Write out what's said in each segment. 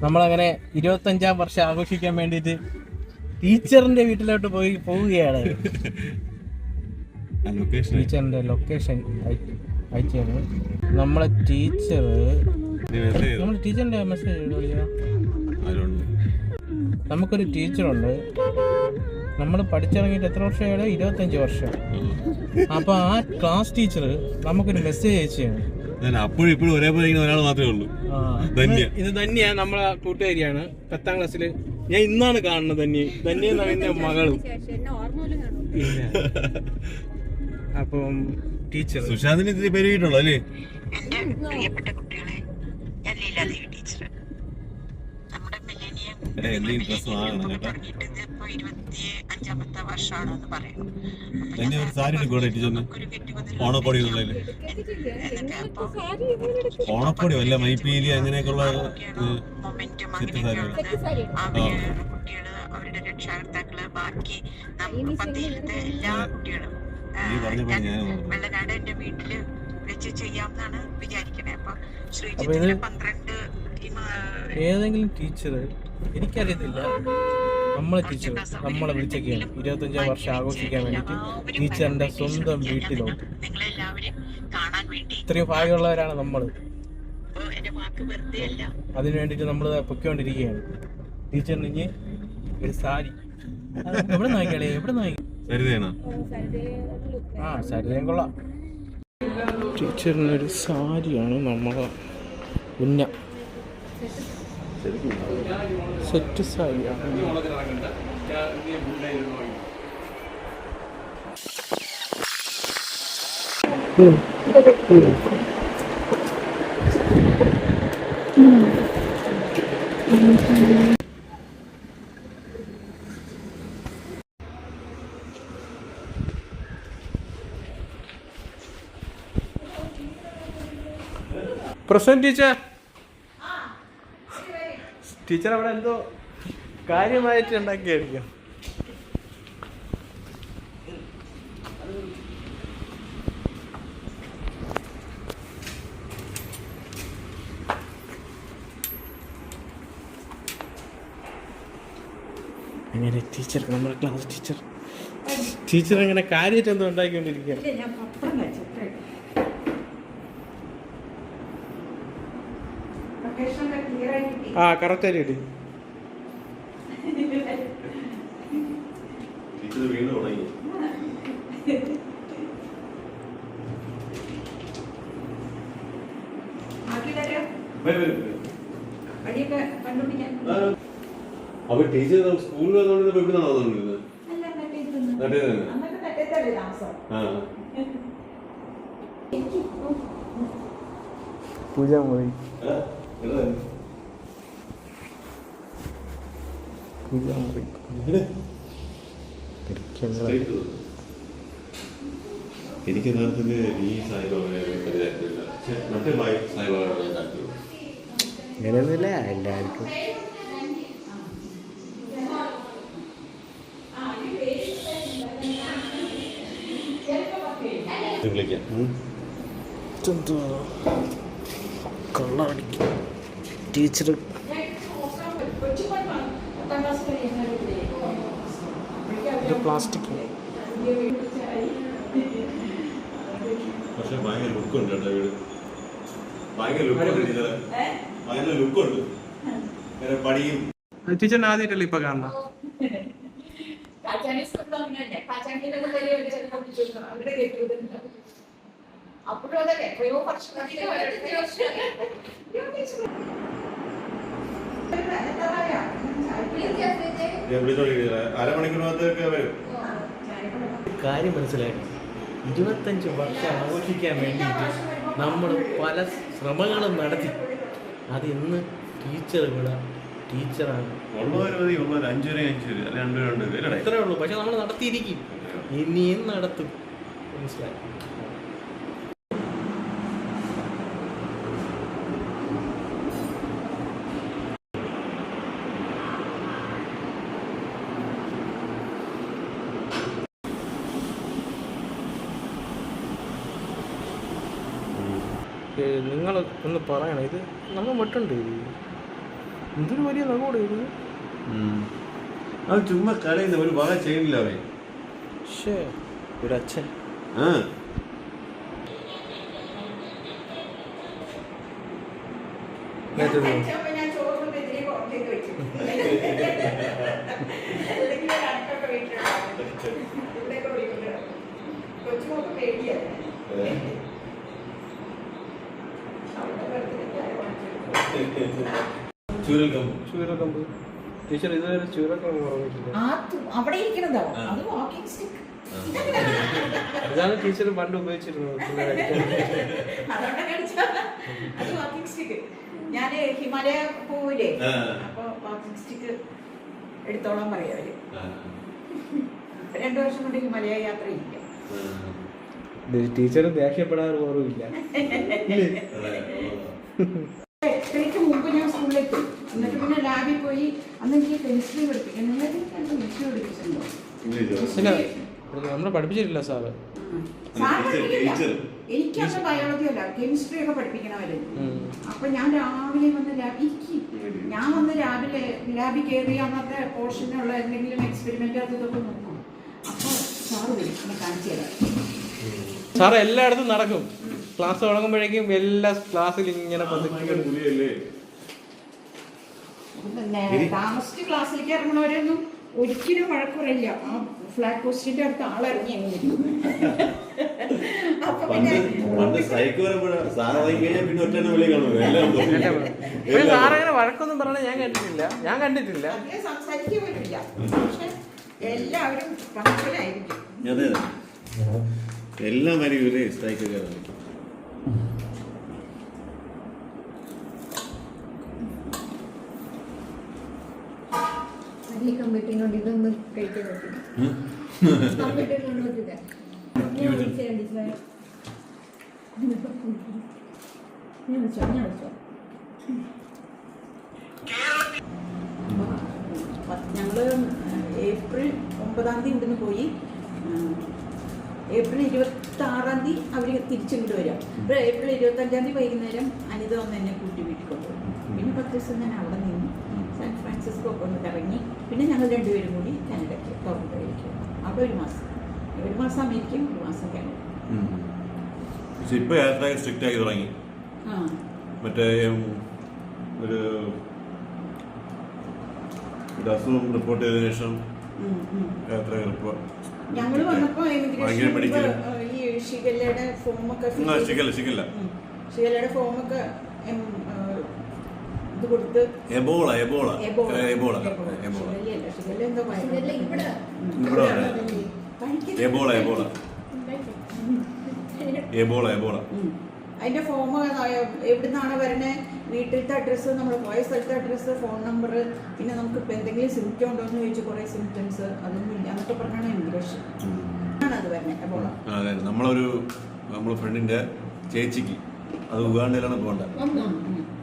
നമ്മളങ്ങനെ 25-ാം വർഷം ആഘോഷിക്കാൻ വേണ്ടിയിട്ട് ടീച്ചറിന്റെ വീട്ടിലോട്ട് പോവുകയാണ്. ടീച്ചറിന്റെ ലൊക്കേഷൻ അയച്ചാണ്. നമ്മളെ ടീച്ചറിന്റെ മെസ്സേജ് നമുക്കൊരു ടീച്ചറുണ്ട്. നമ്മൾ പഠിച്ചിറങ്ങിയിട്ട് എത്ര വർഷമായത്? 25 വർഷം. അപ്പൊ ആ ക്ലാസ് ടീച്ചർ നമുക്കൊരു മെസ്സേജ് അയച്ചാണ്. അപ്പോഴും ഒരേപോലെ ഒരാൾ മാത്രമേ ഉള്ളൂ. ഇത് ധന്യ നമ്മളെ കൂട്ടുകാരിയാണ്. 10ാം ക്ലാസ്സിൽ ഞാൻ ഇന്നാണ് കാണുന്നത്. ധന്യ എന്ന മകളും. അപ്പം ടീച്ചർ സുശാന്തിന് ഇത്തിരി പേര് കിട്ടുള്ളൂ അല്ലേ? എന്റെ പ്രിയപ്പെട്ട കുട്ടികളെ, ഞാൻ ലീലാദേവി ടീച്ചർ. നമ്മുടെ മില്ലേനിയം തുടങ്ങിയിട്ട് ഇപ്പൊ 25ാമത്തെ വർഷമാണെന്ന് പറയുന്നു. ഓണപ്പൊടി വല്ല മൈപ്പീലി അങ്ങനെയൊക്കെയുള്ള മൊമെന്റും കുട്ടികള്, അവരുടെ രക്ഷാകർത്താക്കള്, ബാക്കി പത്തിയിലത്തെ എല്ലാ കുട്ടികളും വെള്ളനാട് എന്റെ വീട്ടില് വെച്ച് ചെയ്യാമെന്നാണ് വിചാരിക്കണേ. അപ്പൊ ശ്രീജിത്തിന്റെ 12 ഏതെങ്കിലും ടീച്ചർ എനിക്കറിയത്തില്ല. നമ്മളെ ടീച്ചർ നമ്മളെ വിളിച്ചൊക്കെയാണ് 25ാം വർഷം ആഘോഷിക്കാൻ വേണ്ടിയിട്ട് ടീച്ചറിന്റെ സ്വന്തം വീട്ടിലോട്ട്. നിങ്ങളെല്ലാവരും കാണാൻ വേണ്ടി ഇത്രയും ഭാഗ്യമുള്ളവരാണ് നമ്മൾ. എന്റെ വാക്ക് വെറുതെ അല്ല. അതിന് വേണ്ടിയിട്ട് നമ്മൾ പൊയ്ക്കൊണ്ടിരിക്കുകയാണ്. ടീച്ചറിന് ഇനി ഒരു സാരി എവിടെ നോക്കിയാലേ ആ സരിതയും കൊള്ളാം. ടീച്ചറിനൊരു സാരിയാണ് നമ്മളെ ഉന്ന സെറ്റ് സാരിയാണ്. പ്രസന്റ് ടീച്ചർ അവിടെ എന്തോ കാര്യമായിട്ട് ഉണ്ടാക്കിയായിരിക്കും. അങ്ങനെ ടീച്ചർ നമ്മുടെ ക്ലാസ് ടീച്ചർ അങ്ങനെ കാര്യമായിട്ട് എന്തോ ഉണ്ടാക്കിക്കൊണ്ടിരിക്കുകയാണ്. ആ കറക്റ്റായിട്ട് കിട്ടി. അപ്പൊ ടീച്ചർ സ്കൂളിൽ വന്നോണ്ടിരുന്നപ്പോ ഇവിടെ വന്നോണ്ടിരുന്നത് പൂജാമുറി എനിക്ക് യഥാർത്ഥത്തില് ഈ സായിബാബയെ മറ്റേ സായിബാബ അങ്ങനെയൊന്നുമില്ല എല്ലാവർക്കും. കള്ളടിക്കും ടീച്ചർ. പ്ലാസ്റ്റിക് പക്ഷെ ഭയങ്കര ലുക്കുണ്ട് കേട്ടോ വീട്. ഭയങ്കര ലുക്കുണ്ട്. പടിയും ടീച്ചറിന് ആദ്യമായിട്ടല്ലേ ഇപ്പൊ കാണണം. അരമണിക്കൂറിനകത്തൊക്കെ വരും. കാര്യം മനസ്സിലായി. 25 വർഷം ആഘോഷിക്കാൻ വേണ്ടിയിട്ട് നമ്മൾ പല ശ്രമങ്ങളും നടത്തി. അത് ഇന്ന് ടീച്ചറാണ് ഇത്രേ ഉള്ളൂ. പക്ഷെ നമ്മൾ നടത്തിയിരിക്കും, ഇനിയും നടത്തും. മനസ്സിലായി. നിങ്ങൾ ഒന്ന് പറയണം. ഇത് നമ്മൾ മട്ടുണ്ട് എന്തൊരു വലിയ നഖോടെ ഇത്. അത് ചുമ്മാ കളയുന്ന ഒരു വക ചെയ്യില്ല അവൻ. ശ്ശേ, ഒരു അച്ഛൻ. ആ ഞാൻ ചോറിന് എതിരെ കുറച്ചേക്ക് വെച്ചു. അല്ലെങ്കിൽ അടുത്തൊക്കെ വീട്ടിലുണ്ടാവും. ഇവിടെയൊക്കെ വിളിക്കുന്നത് കൊച്ചുമൊക്കെ പേടിയല്ലേ. അവിടെ ചൂരക്കമ്പ്. ടീച്ചർ ഇതുവരെ ചൂരക്കമ്പ് ഓർമ്മിച്ചില്ല. അവിടെ ഇരിക്കണതോ അത് വാക്കിംഗ് സ്റ്റിക്ക്. ഇതാണ് ടീച്ചർ പണ്ട് ഉപയോഗിച്ചിരുന്നത്. അതുകൊണ്ട് കാണിച്ച അത് വാക്കിംഗ് സ്റ്റിക്ക്. ഞാന് ഹിമാലയ പോവില്ലേ, അപ്പൊ വാക്കിംഗ് സ്റ്റിക്ക് എടുത്തോളാൻ പറയാ അവര്. 2 വർഷം കൊണ്ട് ഹിമാലയ യാത്ര ഇല്ല. ടീച്ചർ ദേഷ്യപ്പെടാറ് ഓർമ്മില്ല. 8:30 മുമ്പ് ഞാൻ സ്കൂളിലെത്തി. എന്നിട്ട് പിന്നെ ലാബിൽ പോയി. അന്ന് എനിക്ക് കെമിസ്ട്രി പഠിപ്പിക്കാൻ കെമിസ്ട്രി പഠിപ്പിച്ചിട്ടുണ്ടോ? നമ്മളെ പഠിപ്പിച്ചിട്ടില്ല സാറ്. എനിക്കന്ന് ബയോളജി അല്ല കെമിസ്ട്രി ഒക്കെ പഠിപ്പിക്കണമായിരുന്നു. അപ്പൊ ഞാൻ രാവിലെ വന്ന് ഞാൻ വന്ന് ലാബിൽ കയറി അന്നത്തെ പോർഷനുള്ള എന്തെങ്കിലും എക്സ്പെരിമെന്റ് അതൊക്കെ നോക്കും. അപ്പൊ സാറ് വരും കാണിച്ചു തരാം. സാറ് എല്ലായിടത്തും നടക്കും. ക്ലാസ് തുടങ്ങുമ്പോഴേക്കും എല്ലാ ക്ലാസ്സിലും ഇങ്ങനെ താമസിച്ച് ക്ലാസ്സിലേക്ക് ഇറങ്ങണവരൊന്നും ഒരിക്കലും വഴക്കുറയില്ല. ആ ഫ്ലാഗ് പോസ്റ്റിന്റെ അടുത്ത് ആളിറങ്ങി സാറങ്ങനെ വഴക്കൊന്നും പറഞ്ഞ ഞാൻ കണ്ടിട്ടില്ല. സംസാരിക്കുക പോലുമില്ല. പക്ഷെ എല്ലാവരും പങ്കലായിരിക്കും. എല്ലാം വരെ സ്ട്രൈക്കുകാരാണ്. കമ്പ്യൂട്ടറിനോട് ഇതൊന്ന് കഴിക്കാൻ പറ്റില്ല. കമ്പ്യൂട്ടറിനോട് പറ്റില്ല. ഞങ്ങള് ഏപ്രിൽ 9-ാം തീയതി ഇവിടുന്ന് പോയി. ഏപ്രിൽ 26-ാം തീയതി അവര് തിരിച്ചിങ്ങോട്ട് വരാം. ഏപ്രിൽ 25-ാം തീയതി വൈകുന്നേരം അനിത വന്ന് എന്നെ കൂട്ടി വീട്ടിൽ കൊണ്ടുപോകും. പിന്നെ 10 ദിവസം ഞാൻ അവിടെ നിന്നു സാൻ ഫ്രാൻസിസ്കോ ഒക്കെ ഒന്ന് കറങ്ങി. പിന്നെ ഞങ്ങൾ രണ്ടുപേരും കൂടി കാനഡയ്ക്ക് ടൊറന്റോയിലേക്ക്. അവിടെ 1 മാസം അമേരിക്കയും 1 മാസം കാനഡ. ഇപ്പൊ യാത്ര സ്ട്രിക്റ്റ് ആക്കി തുടങ്ങി. മറ്റേ ഒരു അസുഖം റിപ്പോർട്ട് ചെയ്തതിനു ശേഷം യാത്ര ഞങ്ങൾ വന്നപ്പോ ഈ ഷിഗല്ലയുടെ ഫോമൊക്കെ ഇത് കൊടുത്ത് എബോള അതിന്റെ ഫോം എവിടുന്നാണ് വരണേ, വീട്ടിലത്തെ അഡ്രസ്സ്, നമ്മൾ പോയ സ്ഥലത്തെ അഡ്രസ്സ്, ഫോൺ നമ്പർ, പിന്നെ നമുക്ക് ഇപ്പൊ എന്തെങ്കിലും സിംറ്റം ഉണ്ടോ എന്ന് ചോദിച്ചു. കുറെ സിംറ്റംസ് അതൊന്നും ഇല്ല എന്നൊക്കെ പറഞ്ഞാണ് ഇമിഗ്രേഷൻ അത് വരണേ എബോള. നമ്മളെ ഫ്രണ്ടിന്റെ ചേച്ചിക്ക് അത് ഉഗാണ്ടയിലാണ് പോകേണ്ടത്.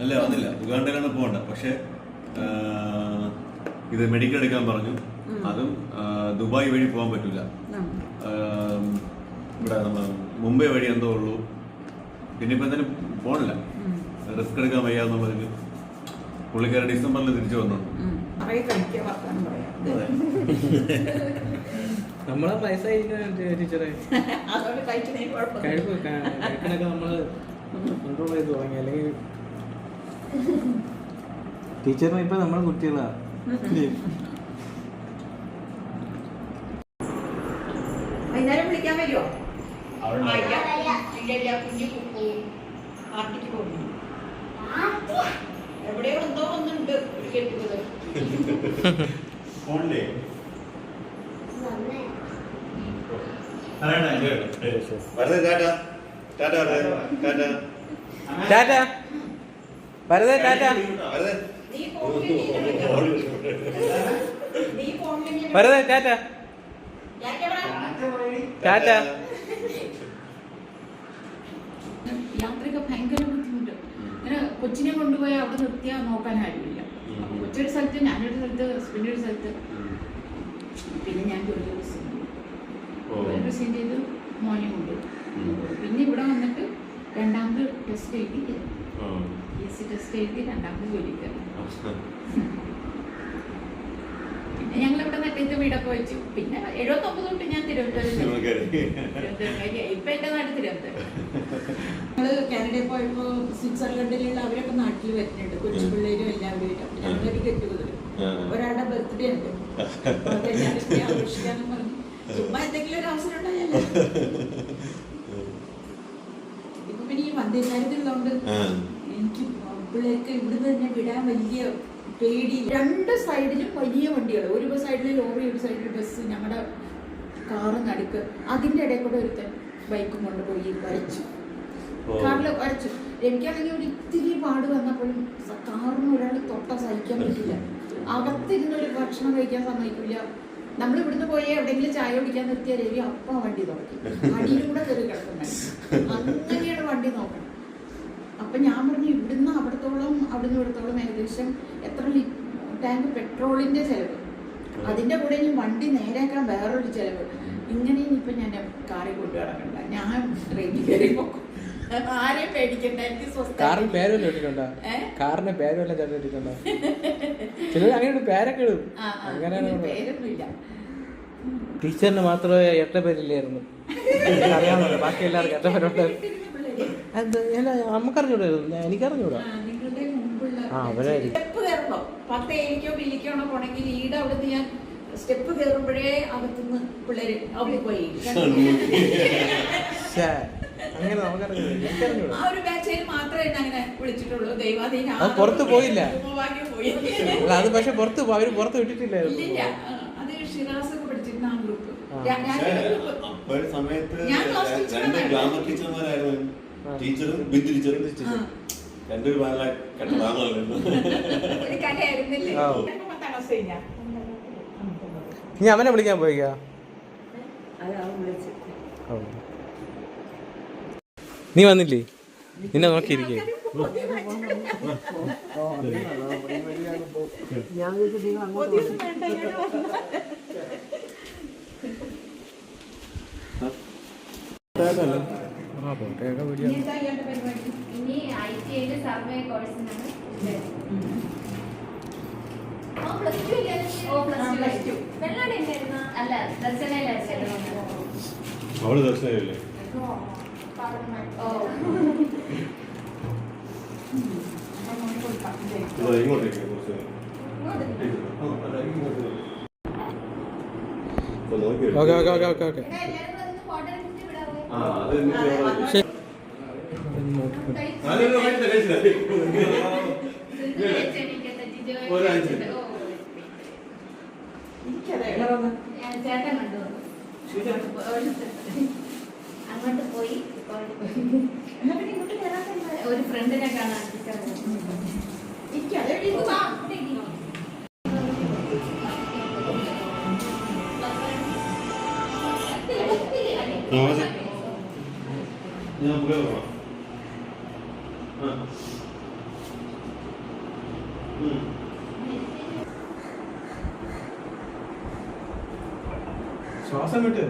അല്ല വന്നില്ല, ഉഗാണ്ടയിലാണ് പോകേണ്ടത്. പക്ഷെ ഇത് മെഡിക്കൽ എടുക്കാൻ പറഞ്ഞു. അതും ദുബായ് വഴി പോകാൻ പറ്റില്ല. ഇവിടെ നമ്മൾ മുംബൈ വഴി എന്തോ ഉള്ളൂ. പിന്നെ ഇപ്പം എന്തായാലും പോണില്ല, റിസ്ക് എടുക്കാൻ വയ്യാന്നുള്ളതിന് പുള്ളിക്കാരൻ ഡിസംബറിൽ തിരിച്ചു വന്നു. നമ്മളെ ടീച്ചറെ കഴിക്കണൊക്കെ നമ്മള് കൺട്രോൾ ചെയ്ത് തുടങ്ങി. അല്ലെങ്കിൽ ടീച്ചറിന് ഇപ്പൊ നമ്മളെ കുട്ടികളാ. വൈകുന്നേരം വിളിക്കാൻ വരുമോ? പാർട്ടിക്ക് പോകുന്നു. എവിടെയോ എന്തോ ഒന്നുണ്ട് ഒരു കെട്ടുന്നത്. യാത്രയൊക്കെ ഭയങ്കര ബുദ്ധിമുട്ട്. ഇങ്ങനെ കൊച്ചിനെ കൊണ്ടുപോയി അവിടെ നിർത്തിയാൽ നോക്കാൻ ആരുമില്ല. കൊച്ചൊരു സ്ഥലത്ത്, ഞാനൊരു സ്ഥലത്ത്, ഹസ്ബൻഡ് ഒരു സ്ഥലത്ത്. പിന്നെ ഞാൻ ജോലി റിസൈൻ ചെയ്ത് മോനെ കൊണ്ട്. പിന്നെ ഇവിടെ വന്നിട്ട് 2ാമത് ടെസ്റ്റ് എഴുതി, PSC ടെസ്റ്റ് എഴുതി 2ാമത് ജോലി കയറി. പിന്നെ ഞങ്ങൾ ഇവിടെ നട്ടിട്ട് വീടൊക്കെ വെച്ചു. പിന്നെ 79 തൊട്ട് ഞാൻ തിരുവനന്തപുരം. ഇപ്പൊ എന്റെ നാട് തിരുവനന്തപുരം. ഞങ്ങള് കാനഡയിൽ പോയപ്പോ സ്വിറ്റ്സർലൻഡിലുള്ള അവരൊക്കെ നാട്ടിൽ വരുന്നുണ്ട്, കൊച്ചു പിള്ളേരും എല്ലാവരും. ഞങ്ങളൊരു കെട്ടുകൂടും. ഒരാളുടെ ബർത്ത്ഡേ ഉണ്ട്, ആഘോഷിക്കാനും പറഞ്ഞു. ചുമ്മാ എന്തെങ്കിലും ഒരു അവസരം ഉണ്ടായാലോ. ഇപ്പൊ പിന്നെ ഈ വന്ദേഭാരതുള്ളതുകൊണ്ട് എനിക്ക് പിള്ളേർക്ക് ഇവിടുന്ന് തന്നെ വിടാൻ വലിയ പേടി. 2 സൈഡിലും വലിയ വണ്ടികൾ, ഒരു സൈഡിൽ ലോറി, ഒരു സൈഡിൽ ബസ്. ഞങ്ങളുടെ കാറ് നടുക്ക്, അതിന്റെ ഇടയിൽ കൂടെ ഒരുത്തൻ ബൈക്കും കൊണ്ടുപോയി വരച്ചു, കാറിൽ വരച്ചു. എനിക്കാണെങ്കിൽ ഒരു ഇത്തിരി പാട് വന്നപ്പോഴും കാറിന് ഒരാൾ തൊട്ട സഹിക്കാൻ പറ്റില്ല. അകത്തിരുന്നൊരു ഭക്ഷണം കഴിക്കാൻ സമ്മതിക്കില്ല. നമ്മൾ ഇവിടുന്ന് പോയി എവിടെയെങ്കിലും ചായ കുടിക്കാൻ നിർത്തിയ രവി അപ്പം വണ്ടി നോക്കി അടിയിലൂടെ കയറി കിടക്കുന്നത്. അങ്ങനെയാണ് വണ്ടി നോക്കണം. അപ്പൊ ഞാൻ പറഞ്ഞു ഇവിടുന്ന് അവിടത്തോളം അവിടുന്ന് ഇവിടത്തോളം ഏകദേശം എത്ര ടാങ്ക് പെട്രോളിന്റെ ചെലവ്, അതിന്റെ കൂടെ ഇനി വണ്ടി നേരാക്കാൻ വേറൊരു ചെലവ്. ഇങ്ങനെ ഇനിയിപ്പൊ ഞാൻ കാറിൽ കൊണ്ടു കിടക്കണ്ട, ഞാൻ ട്രെയിനിൽ കയറി പോകും. ആരെയും പേടിക്കണ്ട. എനിക്ക് കാറിന് പേരല്ല ഇട്ടിട്ടുണ്ടോ? കാറിന് പേരല്ല ചേട്ടിട്ടുണ്ടോ? ചിലർ അങ്ങനെ പേരൊക്കെ ഇടും. അങ്ങനെയാണ്. പേരൊന്നുമില്ല. ടീച്ചറിന് മാത്രമേ 8 പേരില്ലായിരുന്നു, അറിയാമല്ലോ. ബാക്കി എല്ലാവർക്കും 8 പേരുണ്ടായിരുന്നു. നമുക്കറിഞ്ഞൂടായിരുന്നു, എനിക്കറിഞ്ഞൂടാ. അവരായിരിക്കും സ്റ്റെപ്പ് കയറുമ്പോ 10 ഏഴിക്കോ ബില്ലിക്കോണോ പോണെങ്കിൽ ഈടെ അവിടുന്ന് ഞാൻ സ്റ്റെപ്പ് കയറുമ്പോഴേ അകത്തുനിന്ന് പിള്ളേര് അവിടെ പോയി. അങ്ങനെ നമുക്കറിഞ്ഞൂടാ, എനിക്കറിഞ്ഞൂടാ. ആ ഒരു ബാച്ചിൽ മാത്രമേ എന്നെ അങ്ങനെ വിളിച്ചിട്ടുള്ളൂ. ദൈവാധീനം അത് പുറത്ത് പോയില്ല. പോയി. അത് പക്ഷെ പുറത്ത് അവര് പുറത്ത് വിട്ടിട്ടില്ലായിരുന്നു. ഇല്ല, അത് ഷിറാസ് ഒക്കെ പഠിച്ചിരുന്ന ആ ഗ്രൂപ്പ്. ഒരു സമയത്ത് 2 ഗ്ലാമർ ടീച്ചർമാരായിരുന്നു, ടീച്ചറും വിത്ത് ടീച്ചറും. 2 നല്ല കെട്ടതാണല്ലോ. ഒരു കലയായിരുന്നില്ലേ? നീ അവനെ വിളിക്കാൻ പോയിക്കാ? നീ വന്നില്ലേ? നിന്നെ നോക്കിയിരിക്കേ. ഇനി ITI സർവേ കോഴ്സിനാണ്. അല്ല, ദർശനയിലായിരുന്നു. അവള് ദർശനയില്ലേ? ഇങ്ങോട്ടേക്ക് ഓക്കെ. ചേട്ടൻ കണ്ടു അങ്ങോട്ട് പോയി. ഒരു ഫ്രണ്ടിനെ കാണാൻ ശ്വാസം വിട്ട്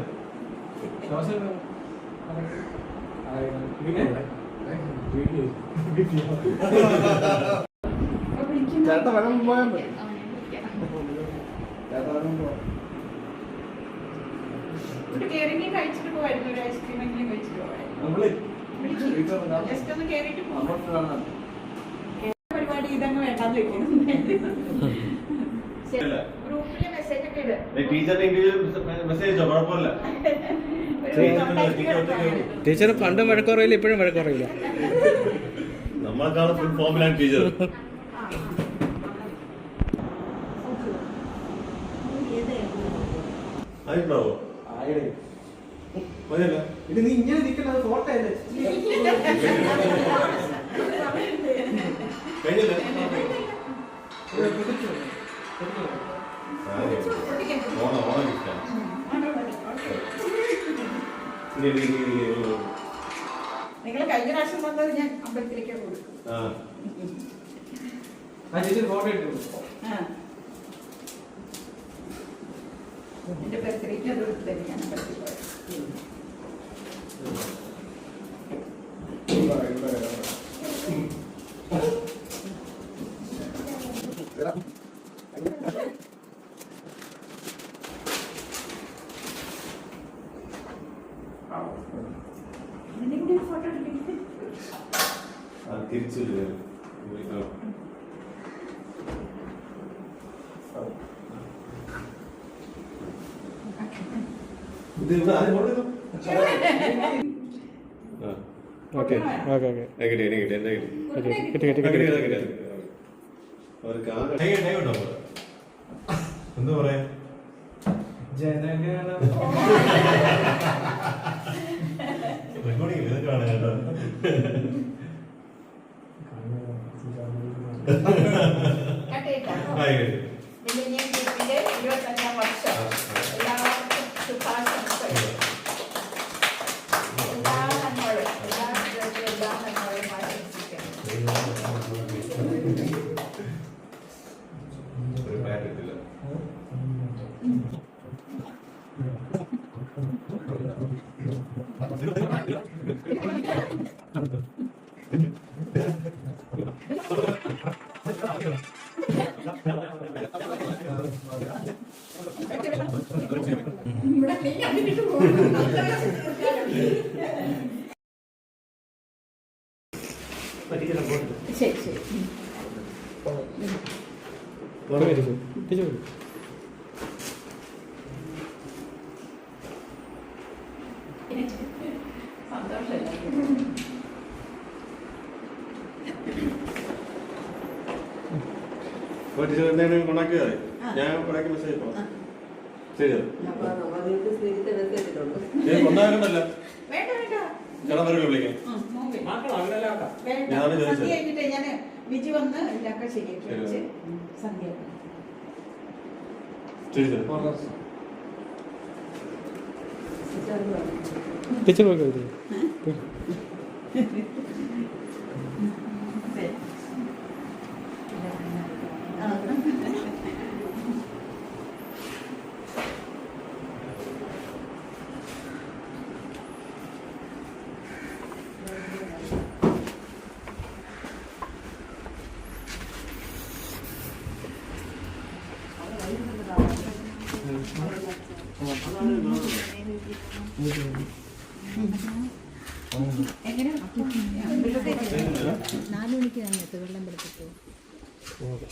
ചേട്ടൻ വരം പോയാൽ മതി. കഴിച്ചിട്ട് പോവായിരുന്നു, ഒരു ഐസ്ക്രീം എങ്കിലും കഴിച്ചിട്ട് പോവായിരുന്നു. ജസ്റ്റ് ഒന്ന് കേറിയിട്ട് പോവാം. പരിപാടി ഇതങ്ങ് വേണ്ടാന്ന് വെക്കണം. ഗ്രൂപ്പില് മെസ്സേജ് ഒക്കെ ഇടുക. ടീച്ചർ പണ്ടും വഴക്കുറയില്ല, ഇപ്പോഴും വഴക്കുറയില്ല. നമ്മളെക്കാളും ഫുൾ ഫോമിലാണ് ടീച്ചർ. ആയിട്ടുണ്ടാവോ? ഇത് നീ ഇങ്ങനെ നിൽക്കുന്നത് ഫോട്ടോ അല്ലേ? കഴിഞ്ഞില്ല. ഓണം നിങ്ങൾ കഴിഞ്ഞ പ്രാവശ്യം വന്നത് ഞാൻ അമ്പലത്തിലേക്ക് കൊടുക്കും. എന്റെ ബർത്ത്ഡേക്ക് അത് കൊടുത്തത് ഞാൻ അമ്പലത്തിൽ പോയത്. ഇതിന്റെ കൂടെ ഒരു ഫോട്ടോ എടുക്കട്ടെ. തിരിച്ചു ഓക്കെ ഓക്കെ ഓക്കെ കിട്ടി കിട്ടി കിട്ടി എന്താ പറയാ റെക്കോർഡിംഗ് ഇതൊക്കെയാണ് കേട്ടോ. കട്ട് ചെയ്തോ? ആയിക്കോട്ടെ. മില്ലേനിയം ഗ്രൂപ്പിന്റെ 25ാം വർഷം. എല്ലാവർക്കും ശുഭാശംസകൾ. എല്ലാ നന്മകളും, എല്ലാ ജീവിതത്തിലും എല്ലാ നന്മകളും ആശംസിക്കുന്നു. ഒരു പാക്കറ്റില്ല. ഇവിടെ നീ അതിലേക്ക് പോകുന്നു. ശരി ശരി. സന്തോഷമല്ലേ? എന്തെങ്കിലും കൊണ്ടാക്കിയാ മതി. ഞാൻ കൊണ്ടാക്കി മെസ്സേജ് ഇട്ടോ. ശരി കൊണ്ടാക്കണ്ടല്ല. വേണ്ട വേണ്ട. ചേട്ടാ വരെ വിളിക്കാം. വേണ്ട. ഞാനത് ചോദിച്ചത്. സന്ധ്യ കഴിഞ്ഞിട്ട് ഞാൻ വിജി വന്ന് എല്ലാക്കെ ശരിയാക്കി വെച്ച് സന്ധ്യ ശരി ശരി ടീച്ചർ നോക്കാം എങ്ങനെ 4 മണിക്ക് സമയത്ത് വെള്ളം പിടിപ്പിച്ചു. ഓക്കെ